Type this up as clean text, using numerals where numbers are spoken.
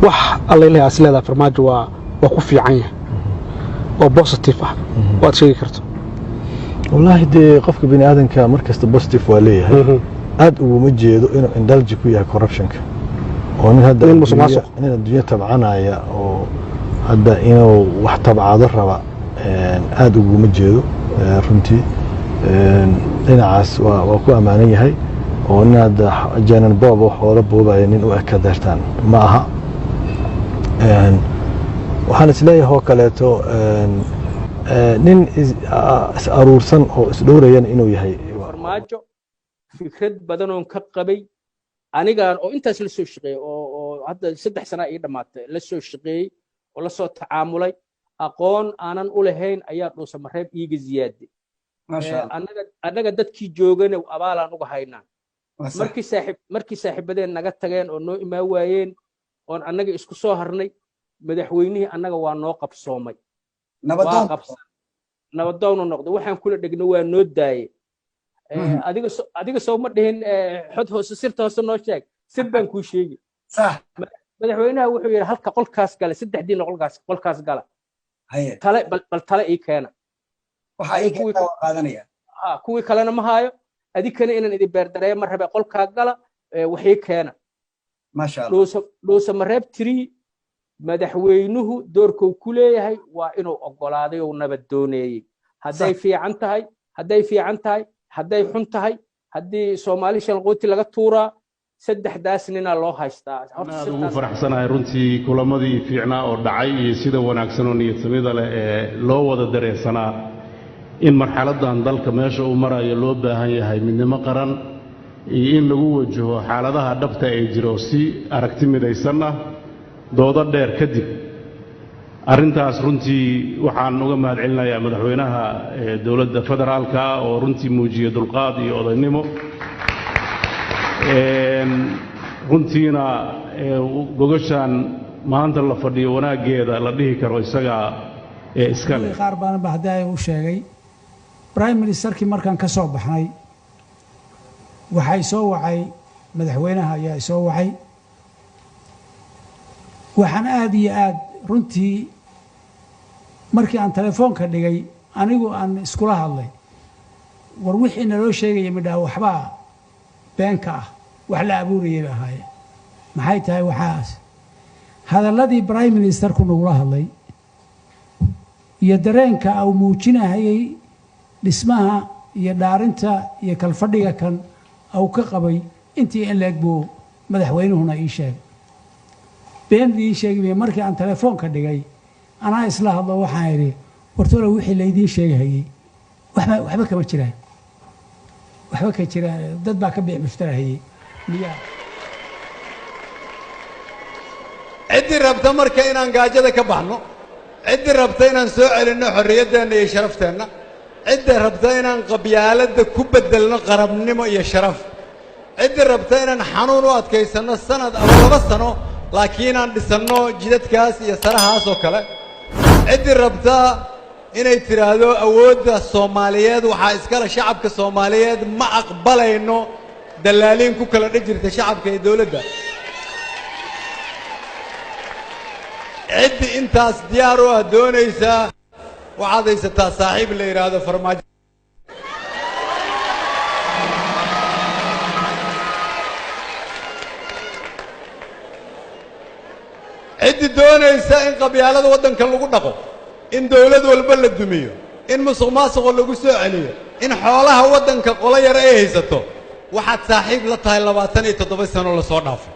wax alla ilaahay asleeda farmaajo waa ku fiican yahay oo positive ah waad sheegi karto wallahi dee qofka bini aadanka markasta positive waa leeyahay aad uguma jeedo inuu indulge ku yahay corruptionka oo nin hadda adduunya tabcanaya oo hadda inuu wax tabcado raba aad uguma jeedo runtii dhinacaas waa ku ammaanan yahay oo nin hadda janan boob waxoola boobaya nin u eka deertaan ma aha waxaan isleeyahay oo kaleeto nin is aruursan oo isdhowrayan inuu yahay farmaajo fikrad badan oo ka qabay anigaan oo intaas la soo shaqeeyay oo hadda 3 sano ay dhamaatay la soo shaqeeyay oo la soo tacaamulay aqoon aanan u lahayn ayaa dhuusa mareeb iiga ziyaaday anaga dadkii joogana abaalaan uga haynaa markii saaxiibadeen naga tageen oo noo imaa waayeen oo anaga isku soo harnay madaxweynihii anaga waa noo qabsoomay nabadoon noqdo waxaan kula dhigno waa noo daayay adiga soo ma dhihin xod hoose sirta hoose noo sheeg sir baan ku sheegi sax madaxweynaha wuxuu yiri halka qolkaas gala 3 diin qolkaas gala bal tale ii keena waxa ay qaadanaya kuwii kalena ma haayo adikana inaan idin beerdareeyo mar rabe qolkaa gala wixii keena ma sha Allah dhuusa mareeb tiri madaxweynuhu doorku ku leeyahay waa inuu ogolaaday oo nabad dooneeyay hadday fiican tahay hadday xun tahay haddii Soomaali shalqooti laga tuuraa saddexdaas nina loo haystaa horta ugu faraxsanahay runtii kulamadii fiicnaa oo dhacay iyo sida wanaagsan oo niyadsamida leh ee loo wada dareersanaa in marxaladan dalka meesha uu marayo loo baahan yahay midnimo qaran iyo in lagu wajaho xaaladaha dhabta ee jiro si aragti midaysan ah doodo dheer kadib arrintaas runtii waxaan uga mahadcelinayaa madaxweynaha dawladda federaalka oo runtii muujiyay dulqaad iyo odaynimo runtiina gogashan maanta la fadhiyo wanaageeda la dhihi karo isaga iska leh qaar baan bahday uu sheegay prime ministerkii markaan ka soo baxnay waxay soo wacay madaxweynaha ayaa soo wacay waxaan aad iyo aad runtii markii aan telefoonka dhigay anigu aan iskula hadlay war wixii naloo sheegay midhaa waxba beenka ah wax la abuurayay ahaay maxay tahay waxaas hadalladii prime ministerku nagula hadlay iyo dareenka uu muujinayay dhismaha iyo dhaarinta iyo kalfadhiga kan uu ka qabay intii in leeg buu madaxweynuhuna ii sheegay been ii sheegay markii aan telefoonka dhigay anaa isla hadlo waxaan yiri wartoola wixii la idin sheegayay waxba kama jiraan waxba ka jira dad baa ka bixi muftarahayay miyaa ciddi rabta marka inaan gaajada ka baxno ciddi rabta inaan soo celinno xorriyaddeena iyo sharafteena ciddi rabta inaan qabyaaladda ku bedelno qarabnimo iyo sharaf ciddi rabta inaan xanuun u adkaysanno sanad ama 2 sano laakiin aan dhisanno jidadkaas iyo sarahaas oo kale ciddi rabta inay tiraahdo awoodda Soomaaliyeed waxa iskala shacabka Soomaaliyeed ma aqbalayno dalaaliin ku kala dhigirta shacabka ee dawladda ciddi intaas diyaar u ah doonaysa waxaad haysataa saaxiib la yiraahdo farmaajo ciddi doonaysa in qabyaalada waddanka lagu dhaqo in dawlad walba la dumiyo in musuqmaasuq lagu soo celiyo in xoolaha waddanka qola yar ay haysato waxaad saaxiib la tahay 27 sano la soo dhaafay